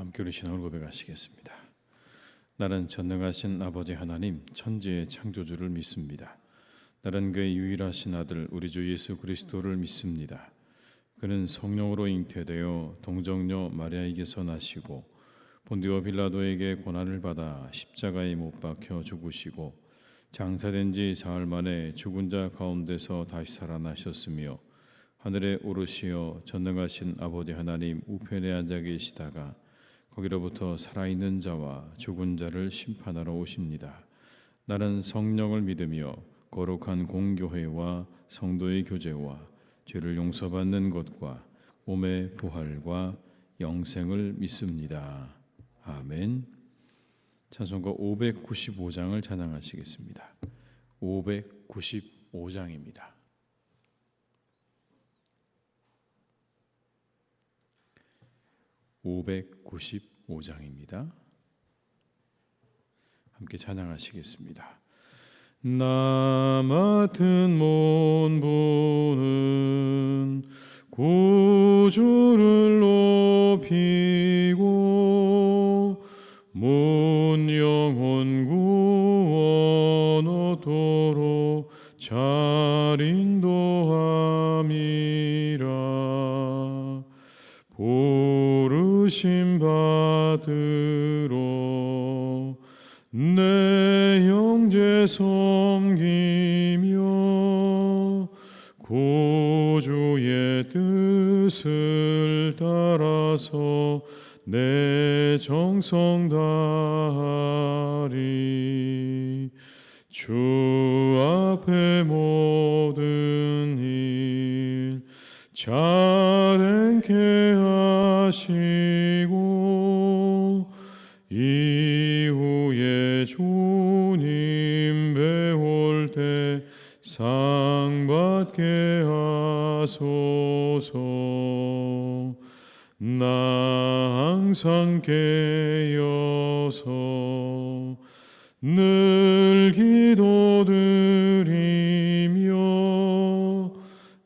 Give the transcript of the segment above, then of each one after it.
함께 우리 신앙을 고백하시겠습니다. 나는 전능하신 아버지 하나님 천지의 창조주를 믿습니다. 나는 그의 유일하신 아들 우리 주 예수 그리스도를 믿습니다. 그는 성령으로 잉태되어 동정녀 마리아에게서 나시고 본디오 빌라도에게 고난을 받아 십자가에 못 박혀 죽으시고 장사된 지 사흘 만에 죽은 자 가운데서 다시 살아나셨으며 하늘에 오르시어 전능하신 아버지 하나님 우편에 앉아 계시다가 거기로부터 살아있는 자와 죽은 자를 심판하러 오십니다. 나는 성령을 믿으며 거룩한 공교회와 성도의 교제와 죄를 용서받는 것과 몸의 부활과 영생을 믿습니다. 아멘. 찬송가 595장을 찬양하시겠습니다. 595장입니다. (595장입니다) 함께 찬양하시겠습니다. 나 맡은 몸부는 구주를 높이고 문 영혼 구원 얻도록 잘 인도함이라. 부르심 받으러 내 형제 섬기며 구주의 뜻을 따라서 내 정성 다하리. 주 앞에 모든 일 잘 행케 하시고 이후에 주님 배울 때 상 받게 하소서. 나 항상 깨어서 늘 기도드리며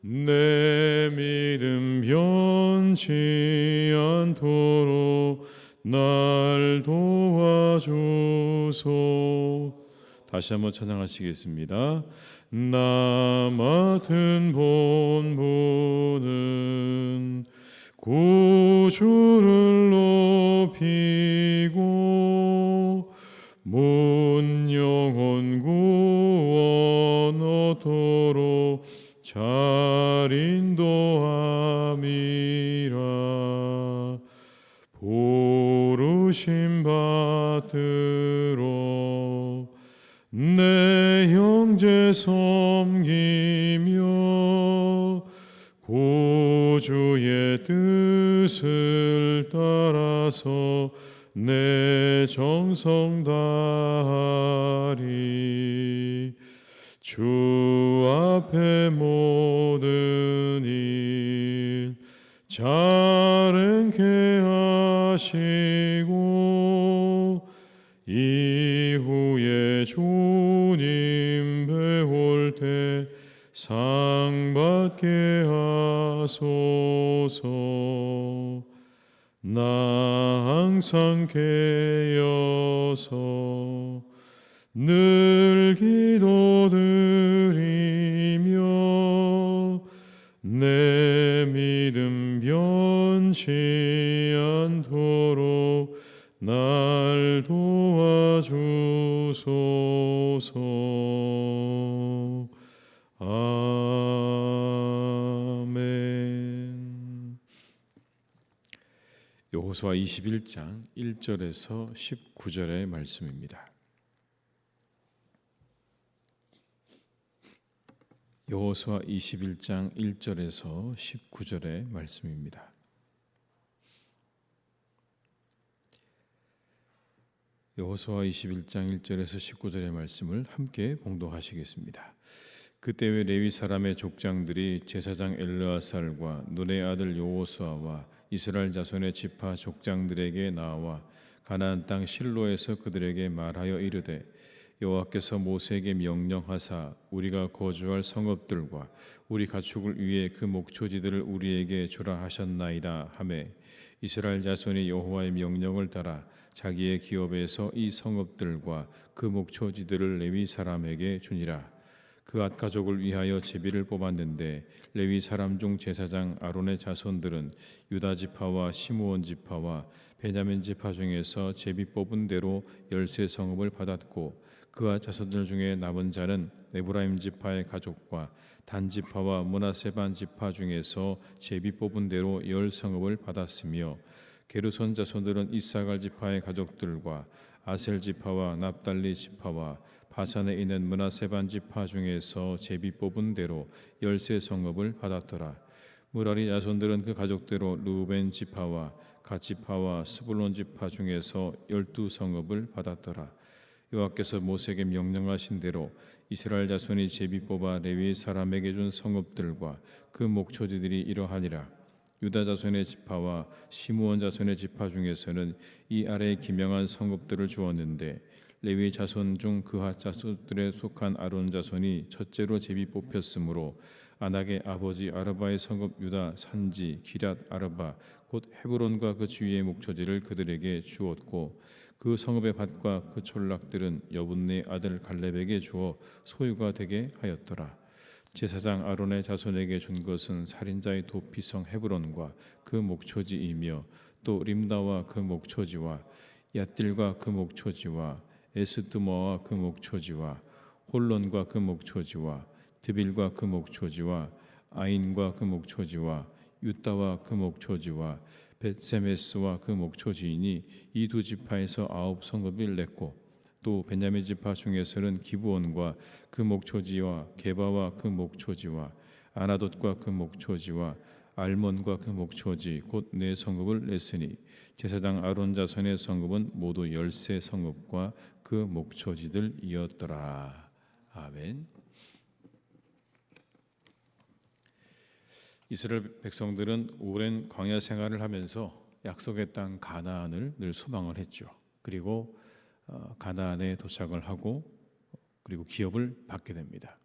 내 믿음 변치 않도록 날 도와주소. 다시 한번 찬양하시겠습니다. 나 맡은 본분은 구주를 높이고 문 영혼 구원 얻도록 잘 인도함이라. 부르심 받들어 내 형제 섬기며 구주의 뜻을 따라서 내 정성 다하리. 주 앞에 모든 일 잘 행케 하시고 이후에 주님 배울 때 상 받게 하소서. 나 항상 깨어서 늘 기도드리며 내 믿음 변치 않도록 날 도와주소서. 아멘. 여호수아 21장 1절에서 19절의 말씀입니다. 여호수아 21장 1절에서 19절의 말씀입니다. 여호수아 21장 1절에서 19절의 말씀을 함께 봉독하시겠습니다. 그때 왜 레위 사람의 족장들이 제사장 엘르아살과 눈의 아들 여호수아와 이스라엘 자손의 지파 족장들에게 나와 가나안 땅 실로에서 그들에게 말하여 이르되 여호와께서 모세에게 명령하사 우리가 거주할 성읍들과 우리 가축을 위해 그 목초지들을 우리에게 주라 하셨나이다 하매 이스라엘 자손이 여호와의 명령을 따라 자기의 기업에서 이 성읍들과 그 목초지들을 레위 사람에게 주니라. 그앗 가족을 위하여 제비를 뽑았는데 레위 사람 중 제사장 아론의 자손들은 유다 지파와 시므온 지파와 베냐민 지파 중에서 제비 뽑은 대로 13성읍을 받았고 그앗 자손들 중에 남은 자는 에브라임 지파의 가족과 단 지파와 므낫세 반 지파 중에서 제비 뽑은 대로 10성읍을 받았으며 게르손 자손들은 이사갈 지파의 가족들과 아셀 지파와 납달리 지파와 바산에 있는 므낫세 반 지파 중에서 제비 뽑은 대로 13성읍을 받았더라. 무라리 자손들은 그 가족대로 르우벤 지파와 갓 지파와 스불론 지파 중에서 12성읍을 받았더라. 여호와께서 모세에게 명령하신 대로 이스라엘 자손이 제비 뽑아 레위 사람에게 준 성읍들과 그 목초지들이 이러하니라. 유다 자손의 지파와 시므온 자손의 지파 중에서는 이 아래에 기명한 성읍들을 주었는데 레위 자손 중 그앗 자손들에 속한 아론 자손이 첫째로 제비 뽑혔으므로 아낙의 아버지 아르바의 성읍 유다 산지 기럇 아르바 곧 헤브론과 그 주위의 목초지를 그들에게 주었고 그 성읍의 밭과 그 촌락들은 여분네 아들 갈렙에게 주어 소유가 되게 하였더라. 제사장 아론의 자손에게 준 것은 살인자의 도피성 헤브론과 그 목초지이며 또 림다와 그 목초지와 얏딜과 그 목초지와 에스드모와 그 목초지와 홀론과 그 목초지와 드빌과 그 목초지와 아인과 그 목초지와 유다와 그 목초지와 벳세메스와 그 목초지이니 이 두 지파에서 9성읍을 냈고 또 베냐민 지파 중에서는 기브온과 그 목초지와 게바와 그 목초지와 아나돗과 그 목초지와 알몬과 그 목초지 곧 4성읍을 냈으니 제사장 아론 자손의 성읍은 모두 13성읍과 그 목초지들이었더라. 아멘. 이스라엘 백성들은 오랜 광야 생활을 하면서 약속의 땅 가나안을 늘 소망을 했죠. 그리고 가나안에 도착을 하고 그리고 기업을 받게 됩니다.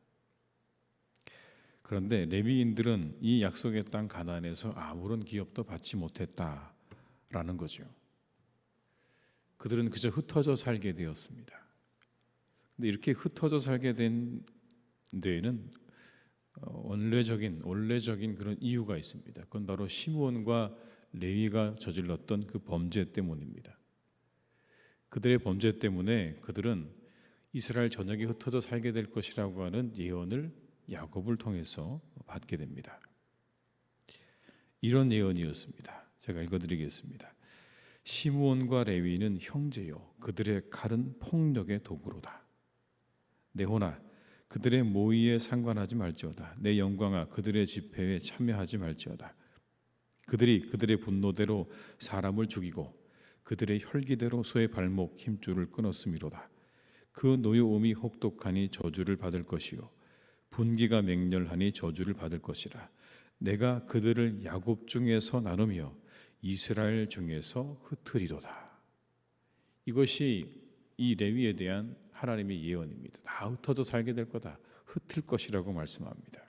그런데 레위인들은 이 약속의 땅 가나안에서 아무런 기업도 받지 못했다라는 거죠. 그들은 그저 흩어져 살게 되었습니다. 근데 이렇게 흩어져 살게 된 데에는 원래적인 그런 이유가 있습니다. 그건 바로 시므온과 레위가 저질렀던 그 범죄 때문입니다. 그들의 범죄 때문에 그들은 이스라엘 전역이 흩어져 살게 될 것이라고 하는 예언을 야곱을 통해서 받게 됩니다. 이런 예언이었습니다. 제가 읽어드리겠습니다. 시므온과 레위는 형제요 그들의 칼은 폭력의 도구로다. 내 호나 그들의 모의에 상관하지 말지어다. 내 영광아 그들의 집회에 참여하지 말지어다. 그들이 그들의 분노대로 사람을 죽이고 그들의 혈기대로 소의 발목 힘줄을 끊었음이로다. 그 노여움이 혹독하니 저주를 받을 것이요 분기가 맹렬하니 저주를 받을 것이라. 내가 그들을 야곱 중에서 나누며 이스라엘 중에서 흩으리로다. 이것이 이 레위에 대한 하나님의 예언입니다. 다 흩어져 살게 될 거다. 흩을 것이라고 말씀합니다.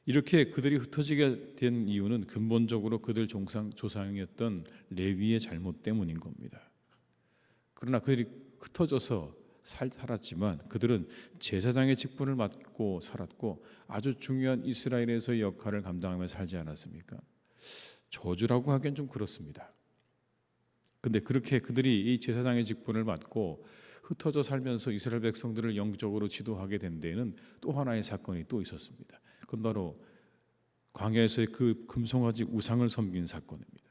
이렇게 그들이 흩어지게 된 이유는 근본적으로 그들 조상이었던 레위의 잘못 때문인 겁니다. 그러나 그들이 흩어져서 살았지만 그들은 제사장의 직분을 맡고 살았고 아주 중요한 이스라엘에서의 역할을 감당하며 살지 않았습니까? 저주라고 하기엔 좀 그렇습니다. 근데 그렇게 그들이 이 제사장의 직분을 맡고 흩어져 살면서 이스라엘 백성들을 영적으로 지도하게 된 데에는 또 하나의 사건이 또 있었습니다. 그건 바로 광야에서의 그 금송아지 우상을 섬긴 사건입니다.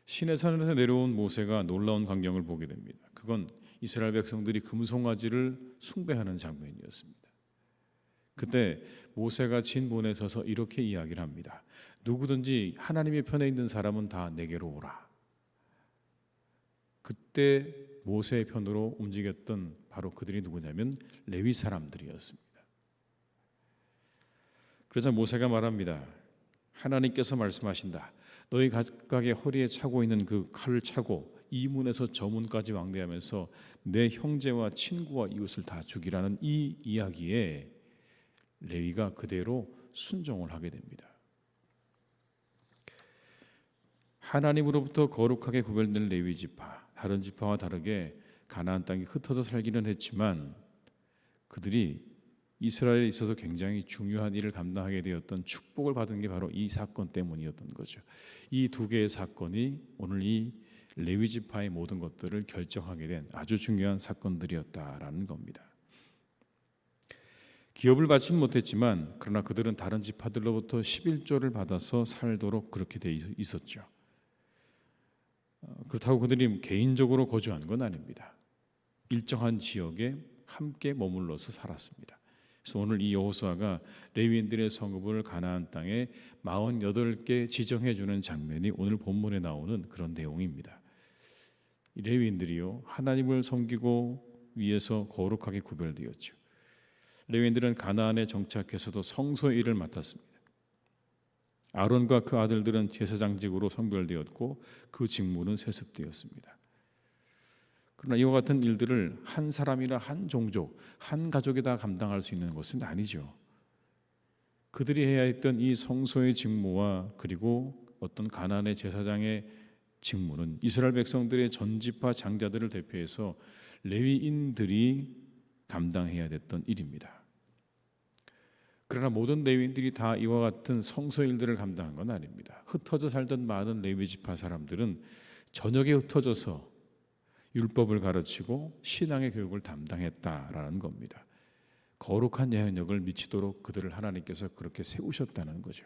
시내산에서 내려온 모세가 놀라운 광경을 보게 됩니다. 그건 이스라엘 백성들이 금송아지를 숭배하는 장면이었습니다. 그때 모세가 진본에 서서 이렇게 이야기를 합니다. 누구든지 하나님의 편에 있는 사람은 다 내게로 오라. 그때 모세의 편으로 움직였던 바로 그들이 누구냐면 레위 사람들이었습니다. 그래서 모세가 말합니다. 하나님께서 말씀하신다. 너희 각각의 허리에 차고 있는 그 칼을 차고 이 문에서 저 문까지 왕래하면서 내 형제와 친구와 이웃을 다 죽이라는 이 이야기에 레위가 그대로 순종을 하게 됩니다. 하나님으로부터 거룩하게 구별된 레위 지파, 다른 지파와 다르게 가나안 땅에 흩어져 살기는 했지만 그들이 이스라엘에 있어서 굉장히 중요한 일을 감당하게 되었던 축복을 받은 게 바로 이 사건 때문이었던 거죠. 이 두 개의 사건이 오늘 이 레위 지파의 모든 것들을 결정하게 된 아주 중요한 사건들이었다라는 겁니다. 기업을 바치는 못했지만 그러나 그들은 다른 지파들로부터 11조를 받아서 살도록 그렇게 돼 있었죠. 그렇다고 그들이 개인적으로 거주한 건 아닙니다. 일정한 지역에 함께 머물러서 살았습니다. 그래서 오늘 이 여호수아가 레위인들의 성읍을 가나안 땅에 48개 지정해 주는 장면이 오늘 본문에 나오는 그런 내용입니다. 이 레위인들이요, 하나님을 섬기고 위해서 거룩하게 구별되었죠. 레위인들은 가나안에 정착해서도 성소의 일을 맡았습니다. 아론과 그 아들들은 제사장직으로 선별되었고 그 직무는 세습되었습니다. 그러나 이와 같은 일들을 한 사람이나 한 종족, 한 가족이 다 감당할 수 있는 것은 아니죠. 그들이 해야 했던 이 성소의 직무와 그리고 어떤 가나안의 제사장의 직무는 이스라엘 백성들의 전지파 장자들을 대표해서 레위인들이 감당해야 됐던 일입니다. 그러나 모든 레위인들이 다 이와 같은 성소 일들을 감당한 건 아닙니다. 흩어져 살던 많은 레위 지파 사람들은 저녁에 흩어져서 율법을 가르치고 신앙의 교육을 담당했다라는 겁니다. 거룩한 영향력을 미치도록 그들을 하나님께서 그렇게 세우셨다는 거죠.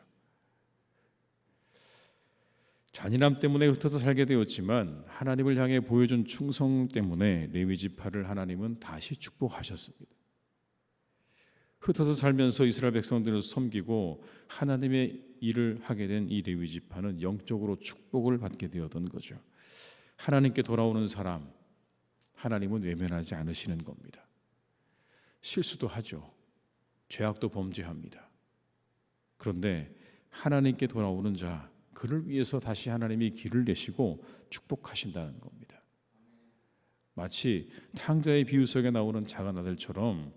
잔인함 때문에 흩어져 살게 되었지만 하나님을 향해 보여준 충성 때문에 레위 지파를 하나님은 다시 축복하셨습니다. 흩어져 살면서 이스라엘 백성들을 섬기고 하나님의 일을 하게 된 이 레위 지파는 영적으로 축복을 받게 되었던 거죠. 하나님께 돌아오는 사람, 하나님은 외면하지 않으시는 겁니다. 실수도 하죠. 죄악도 범죄합니다. 그런데 하나님께 돌아오는 자, 그를 위해서 다시 하나님이 길을 내시고 축복하신다는 겁니다. 마치 탕자의 비유 속에 나오는 작은 아들처럼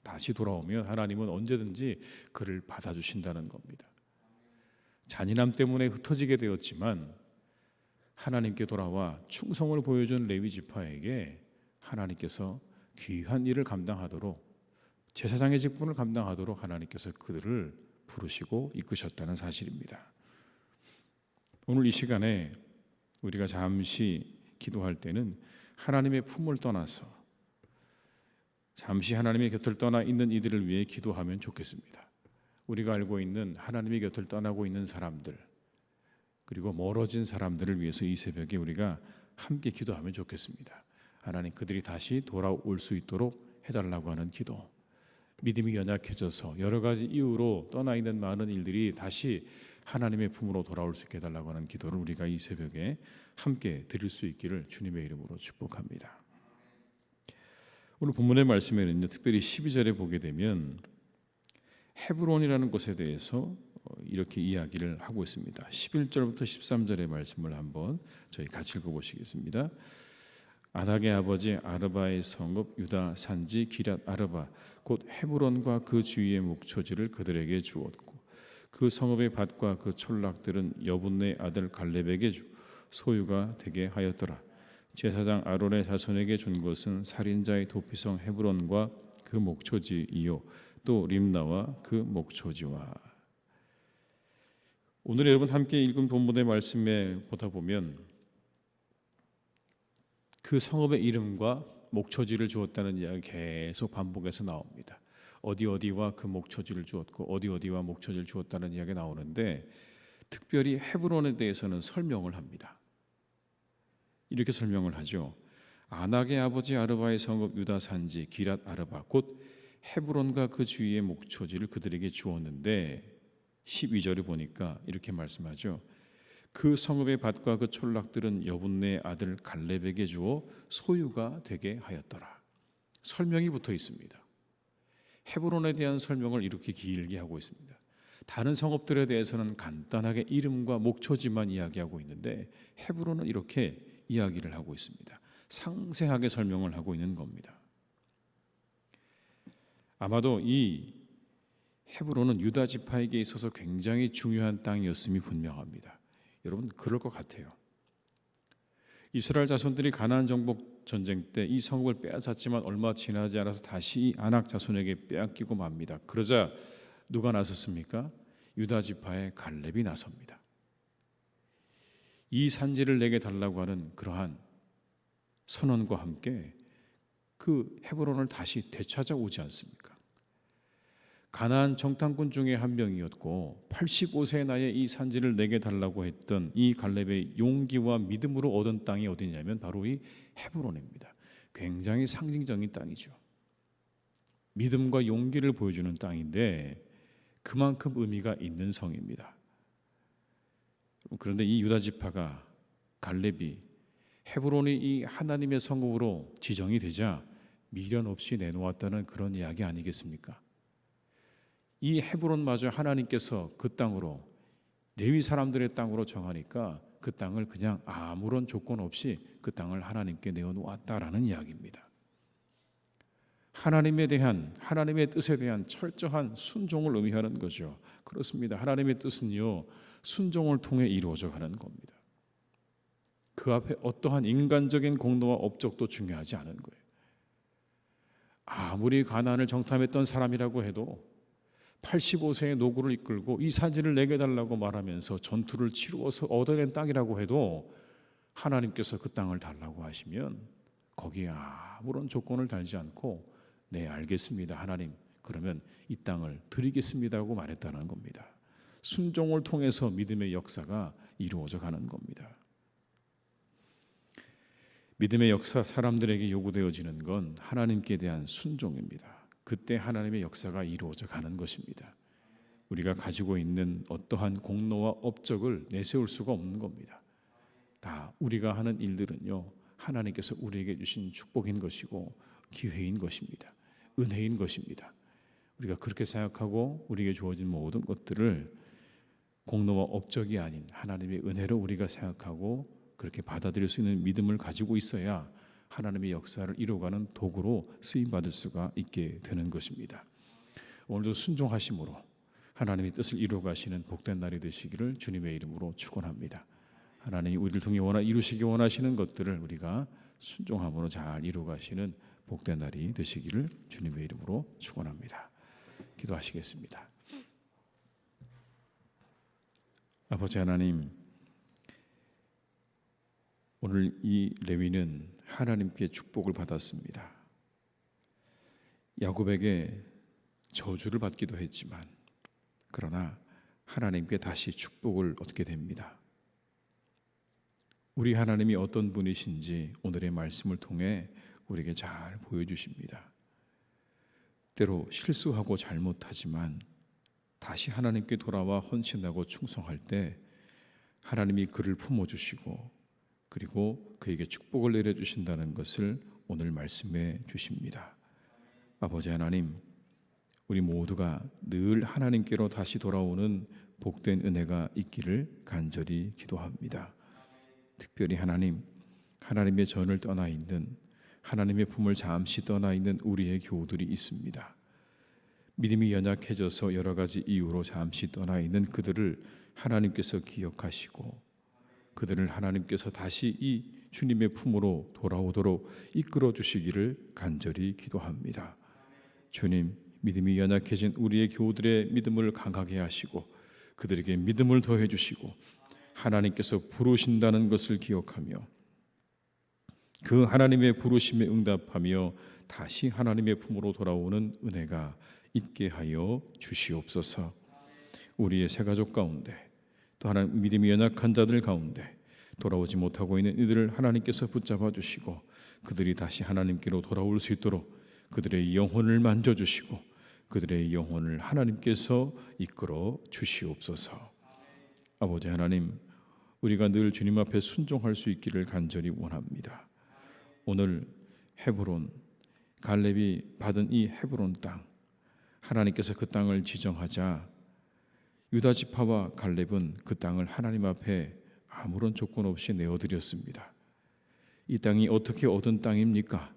다시 돌아오면 하나님은 언제든지 그를 받아주신다는 겁니다. 잔인함 때문에 흩어지게 되었지만 하나님께 돌아와 충성을 보여준 레위 지파에게 하나님께서 귀한 일을 감당하도록, 제사장의 직분을 감당하도록 하나님께서 그들을 부르시고 이끄셨다는 사실입니다. 오늘 이 시간에 우리가 잠시 기도할 때는 하나님의 품을 떠나서 잠시 하나님의 곁을 떠나 있는 이들을 위해 기도하면 좋겠습니다. 우리가 알고 있는 하나님의 곁을 떠나고 있는 사람들, 그리고 멀어진 사람들을 위해서 이 새벽에 우리가 함께 기도하면 좋겠습니다. 하나님, 그들이 다시 돌아올 수 있도록 해달라고 하는 기도. 믿음이 연약해져서 여러 가지 이유로 떠나 있는 많은 일들이 다시 하나님의 품으로 돌아올 수 있게 해달라고 하는 기도를 우리가 이 새벽에 함께 드릴 수 있기를 주님의 이름으로 축복합니다. 오늘 본문의 말씀에는 특별히 12절에 보게 되면 헤브론이라는 곳에 대해서 이렇게 이야기를 하고 있습니다. 11절부터 13절의 말씀을 한번 저희 같이 읽어보시겠습니다. 아낙의 아버지 아르바의 성읍 유다 산지 기럇 아르바 곧 헤브론과 그 주위의 목초지를 그들에게 주었고 그 성읍의 밭과 그 촌락들은 여분네 아들 갈렙에게 주 소유가 되게 하였더라. 제사장 아론의 자손에게 준 것은 살인자의 도피성 헤브론과 그 목초지이요 또 림나와 그 목초지와. 오늘 여러분 함께 읽은 본문의 말씀에 보다 보면 그 성읍의 이름과 목초지를 주었다는 이야기 계속 반복해서 나옵니다. 어디와 그 목초지를 주었고 어디와 목초지를 주었다는 이야기가 나오는데 특별히 헤브론에 대해서는 설명을 합니다. 이렇게 설명을 하죠. 아낙의 아버지 아르바의 성읍 유다 산지 기럇 아르바 곧 헤브론과 그 주위의 목초지를 그들에게 주었는데 12절에 보니까 이렇게 말씀하죠. 그 성읍의 밭과 그 촌락들은 여분네 아들 갈렙에게 주어 소유가 되게 하였더라. 설명이 붙어 있습니다. 헤브론에 대한 설명을 이렇게 길게 하고 있습니다. 다른 성읍들에 대해서는 간단하게 이름과 목초지만 이야기하고 있는데 헤브론은 이렇게 이야기를 하고 있습니다. 상세하게 설명을 하고 있는 겁니다. 아마도 이 헤브론은 유다 지파에게 있어서 굉장히 중요한 땅이었음이 분명합니다. 여러분, 그럴 것 같아요. 이스라엘 자손들이 가나안 정복 전쟁 때 이 성읍을 빼앗았지만 얼마 지나지 않아서 다시 아낙 자손에게 빼앗기고 맙니다. 그러자 누가 나섰습니까? 유다 지파의 갈렙이 나섭니다. 이 산지를 내게 달라고 하는 그러한 선언과 함께 그 헤브론을 다시 되찾아오지 않습니까? 가나안 정탐꾼 중에 한 명이었고 85세의 나이에 이 산지를 내게 달라고 했던 이 갈렙의 용기와 믿음으로 얻은 땅이 어디냐면 바로 이 헤브론입니다. 굉장히 상징적인 땅이죠. 믿음과 용기를 보여주는 땅인데 그만큼 의미가 있는 성입니다. 그런데 이 유다 지파가 갈렙이 헤브론이 이 하나님의 성읍으로 지정이 되자 미련 없이 내놓았다는 그런 이야기 아니겠습니까? 이 헤브론마저 하나님께서 그 땅으로 레위 사람들의 땅으로 정하니까 그 땅을 그냥 아무런 조건 없이 그 땅을 하나님께 내어놓았다라는 이야기입니다. 하나님의 뜻에 대한 철저한 순종을 의미하는 거죠. 그렇습니다. 하나님의 뜻은요, 순종을 통해 이루어져 가는 겁니다. 그 앞에 어떠한 인간적인 공로와 업적도 중요하지 않은 거예요. 아무리 가나안을 정탐했던 사람이라고 해도 85세의 노구를 이끌고 이 산지를 내게 달라고 말하면서 전투를 치루어서 얻어낸 땅이라고 해도 하나님께서 그 땅을 달라고 하시면 거기에 아무런 조건을 달지 않고 네, 알겠습니다, 하나님, 그러면 이 땅을 드리겠습니다라고 말했다는 겁니다. 순종을 통해서 믿음의 역사가 이루어져 가는 겁니다. 믿음의 역사, 사람들에게 요구되어지는 건 하나님께 대한 순종입니다. 그때 하나님의 역사가 이루어져 가는 것입니다. 우리가 가지고 있는 어떠한 공로와 업적을 내세울 수가 없는 겁니다. 다 우리가 하는 일들은요, 하나님께서 우리에게 주신 축복인 것이고 기회인 것입니다. 은혜인 것입니다. 우리가 그렇게 생각하고 우리에게 주어진 모든 것들을 공로와 업적이 아닌 하나님의 은혜로 우리가 생각하고 그렇게 받아들일 수 있는 믿음을 가지고 있어야 하나님의 역사를 이루어가는 도구로 쓰임받을 수가 있게 되는 것입니다. 오늘도 순종하심으로 하나님의 뜻을 이루어가시는 복된 날이 되시기를 주님의 이름으로 축원합니다. 하나님이 우리를 통해 이루시기 원하시는 것들을 우리가 순종함으로 잘 이루어가시는 복된 날이 되시기를 주님의 이름으로 축원합니다. 기도하시겠습니다. 아버지 하나님, 오늘 이 레위는 하나님께 축복을 받았습니다. 야곱에게 저주를 받기도 했지만 그러나 하나님께 다시 축복을 얻게 됩니다. 우리 하나님이 어떤 분이신지 오늘의 말씀을 통해 우리에게 잘 보여주십니다. 때로 실수하고 잘못하지만 다시 하나님께 돌아와 헌신하고 충성할 때 하나님이 그를 품어주시고 그리고 그에게 축복을 내려주신다는 것을 오늘 말씀해 주십니다. 아버지 하나님, 우리 모두가 늘 하나님께로 다시 돌아오는 복된 은혜가 있기를 간절히 기도합니다. 특별히 하나님의 전을 떠나 있는, 하나님의 품을 잠시 떠나 있는 우리의 교우들이 있습니다. 믿음이 연약해져서 여러 가지 이유로 잠시 떠나 있는 그들을 하나님께서 기억하시고 그들을 하나님께서 다시 이 주님의 품으로 돌아오도록 이끌어 주시기를 간절히 기도합니다. 주님, 믿음이 연약해진 우리의 교우들의 믿음을 강하게 하시고 그들에게 믿음을 더해 주시고 하나님께서 부르신다는 것을 기억하며 그 하나님의 부르심에 응답하며 다시 하나님의 품으로 돌아오는 은혜가 있게 하여 주시옵소서. 우리의 새 가족 가운데 또 하나님 믿음이 연약한 자들 가운데 돌아오지 못하고 있는 이들을 하나님께서 붙잡아 주시고 그들이 다시 하나님께로 돌아올 수 있도록 그들의 영혼을 만져주시고 그들의 영혼을 하나님께서 이끌어 주시옵소서. 아버지 하나님, 우리가 늘 주님 앞에 순종할 수 있기를 간절히 원합니다. 오늘 헤브론, 갈렙이 받은 이 헤브론 땅, 하나님께서 그 땅을 지정하자 유다 지파와 갈렙은 그 땅을 하나님 앞에 아무런 조건 없이 내어드렸습니다. 이 땅이 어떻게 얻은 땅입니까?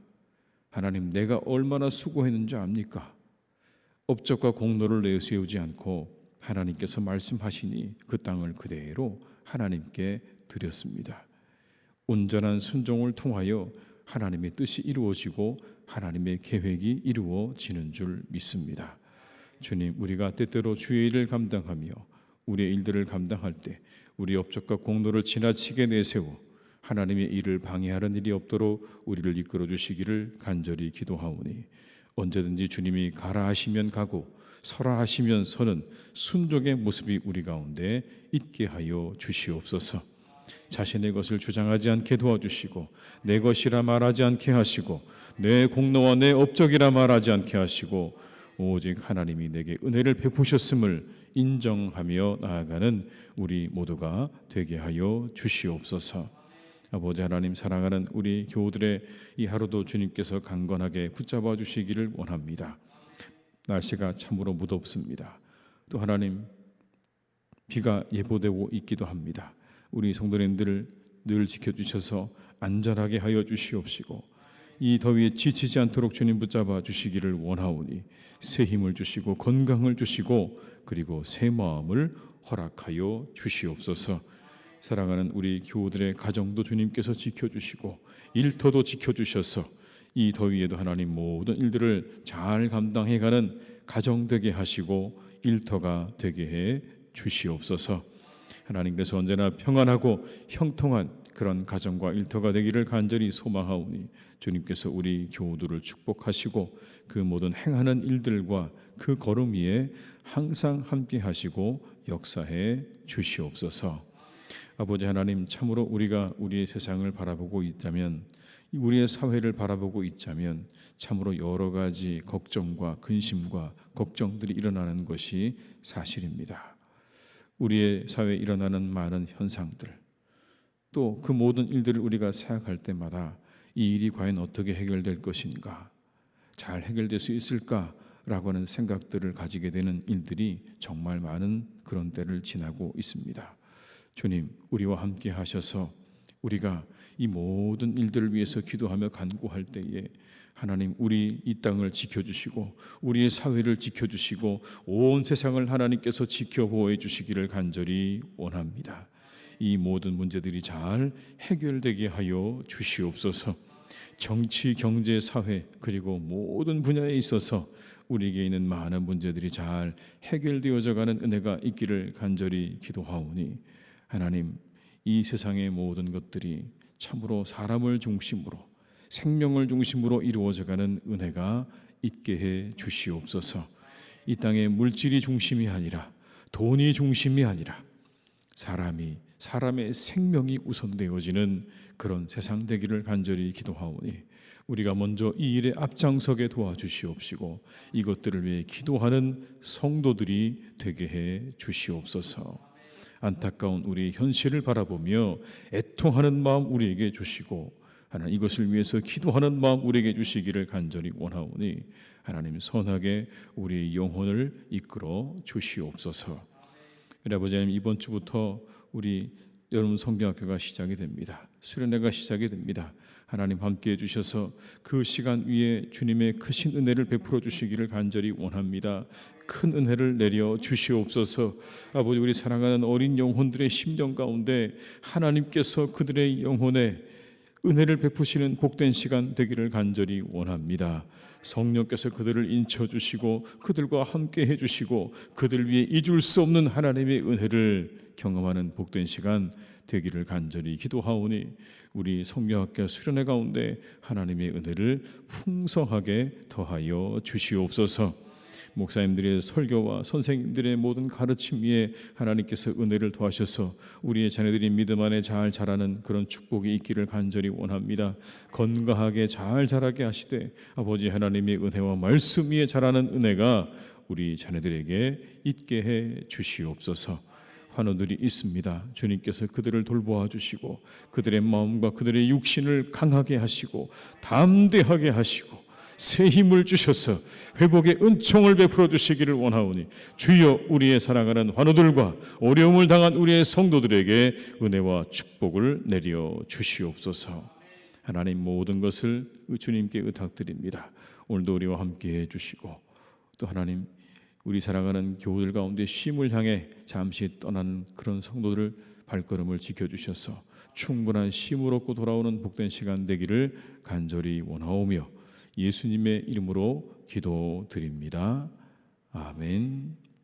하나님, 내가 얼마나 수고했는지 압니까? 업적과 공로를 내세우지 않고 하나님께서 말씀하시니 그 땅을 그대로 하나님께 드렸습니다. 온전한 순종을 통하여 하나님의 뜻이 이루어지고 하나님의 계획이 이루어지는 줄 믿습니다. 주님, 우리가 때때로 주의 일을 감당하며 우리의 일들을 감당할 때 우리 업적과 공로를 지나치게 내세워 하나님의 일을 방해하는 일이 없도록 우리를 이끌어 주시기를 간절히 기도하오니, 언제든지 주님이 가라 하시면 가고 서라 하시면 서는 순종의 모습이 우리 가운데 있게 하여 주시옵소서. 자신의 것을 주장하지 않게 도와주시고, 내 것이라 말하지 않게 하시고, 내 공로와 내 업적이라 말하지 않게 하시고, 오직 하나님이 내게 은혜를 베푸셨음을 인정하며 나아가는 우리 모두가 되게 하여 주시옵소서. 아버지 하나님, 사랑하는 우리 교우들의 이 하루도 주님께서 강건하게 붙잡아 주시기를 원합니다. 날씨가 참으로 무덥습니다. 또 하나님, 비가 예보되고 있기도 합니다. 우리 성도님들을 늘 지켜주셔서 안전하게 하여 주시옵시고, 이 더위에 지치지 않도록 주님 붙잡아 주시기를 원하오니, 새 힘을 주시고 건강을 주시고 그리고 새 마음을 허락하여 주시옵소서. 사랑하는 우리 교우들의 가정도 주님께서 지켜주시고 일터도 지켜주셔서 이 더위에도 하나님 모든 일들을 잘 감당해가는 가정 되게 하시고 일터가 되게 해 주시옵소서. 하나님, 그래서 언제나 평안하고 형통한 그런 가정과 일터가 되기를 간절히 소망하오니, 주님께서 우리 교우들을 축복하시고 그 모든 행하는 일들과 그 걸음 위에 항상 함께 하시고 역사해 주시옵소서. 아버지 하나님, 참으로 우리가 우리의 세상을 바라보고 있다면, 우리의 사회를 바라보고 있자면 참으로 여러 가지 걱정과 근심과 걱정들이 일어나는 것이 사실입니다. 우리의 사회에 일어나는 많은 현상들, 또 그 모든 일들을 우리가 생각할 때마다 이 일이 과연 어떻게 해결될 것인가, 잘 해결될 수 있을까라고 하는 생각들을 가지게 되는 일들이 정말 많은 그런 때를 지나고 있습니다. 주님, 우리와 함께 하셔서 우리가 이 모든 일들을 위해서 기도하며 간구할 때에 하나님, 우리 이 땅을 지켜주시고 우리의 사회를 지켜주시고 온 세상을 하나님께서 지켜보호해 주시기를 간절히 원합니다. 이 모든 문제들이 잘 해결되게 하여 주시옵소서. 정치, 경제, 사회 그리고 모든 분야에 있어서 우리에게 있는 많은 문제들이 잘 해결되어져 가는 은혜가 있기를 간절히 기도하오니, 하나님, 이 세상의 모든 것들이 참으로 사람을 중심으로, 생명을 중심으로 이루어져 가는 은혜가 있게 해 주시옵소서. 이 땅의 물질이 중심이 아니라, 돈이 중심이 아니라 사람의 생명이 우선되어지는 그런 세상 되기를 간절히 기도하오니, 우리가 먼저 이 일에 앞장서게 도와주시옵시고 이것들을 위해 기도하는 성도들이 되게 해 주시옵소서. 안타까운 우리 현실을 바라보며 애통하는 마음 우리에게 주시고, 하나님, 이것을 위해서 기도하는 마음 우리에게 주시기를 간절히 원하오니, 하나님, 선하게 우리의 영혼을 이끌어 주시옵소서. 아버지 하나님, 이번 주부터 우리 여러분 성경학교가 시작이 됩니다. 수련회가 시작이 됩니다. 하나님, 함께해 주셔서 그 시간 위에 주님의 크신 은혜를 베풀어 주시기를 간절히 원합니다. 큰 은혜를 내려 주시옵소서. 아버지, 우리 사랑하는 어린 영혼들의 심령 가운데 하나님께서 그들의 영혼에 은혜를 베푸시는 복된 시간 되기를 간절히 원합니다. 성령께서 그들을 인쳐주시고 그들과 함께 해주시고 그들 위해 잊을 수 없는 하나님의 은혜를 경험하는 복된 시간 되기를 간절히 기도하오니, 우리 성경학교 수련회 가운데 하나님의 은혜를 풍성하게 더하여 주시옵소서. 목사님들의 설교와 선생님들의 모든 가르침 위에 하나님께서 은혜를 더하셔서 우리의 자녀들이 믿음 안에 잘 자라는 그런 축복이 있기를 간절히 원합니다. 건강하게 잘 자라게 하시되 아버지 하나님의 은혜와 말씀 위에 자라는 은혜가 우리 자녀들에게 있게 해 주시옵소서. 환우들이 있습니다. 주님께서 그들을 돌보아 주시고 그들의 마음과 그들의 육신을 강하게 하시고 담대하게 하시고 새 힘을 주셔서 회복의 은총을 베풀어 주시기를 원하오니, 주여, 우리의 사랑하는 환우들과 어려움을 당한 우리의 성도들에게 은혜와 축복을 내려 주시옵소서. 하나님 모든 것을 주님께 의탁드립니다. 오늘도 우리와 함께 해주시고 또 하나님 우리 살아가는 교우들 가운데 쉼을 향해 잠시 떠나는 그런 성도들 발걸음을 지켜주셔서 충분한 쉼을 얻고 돌아오는 복된 시간 되기를 간절히 원하오며 예수님의 이름으로 기도드립니다. 아멘.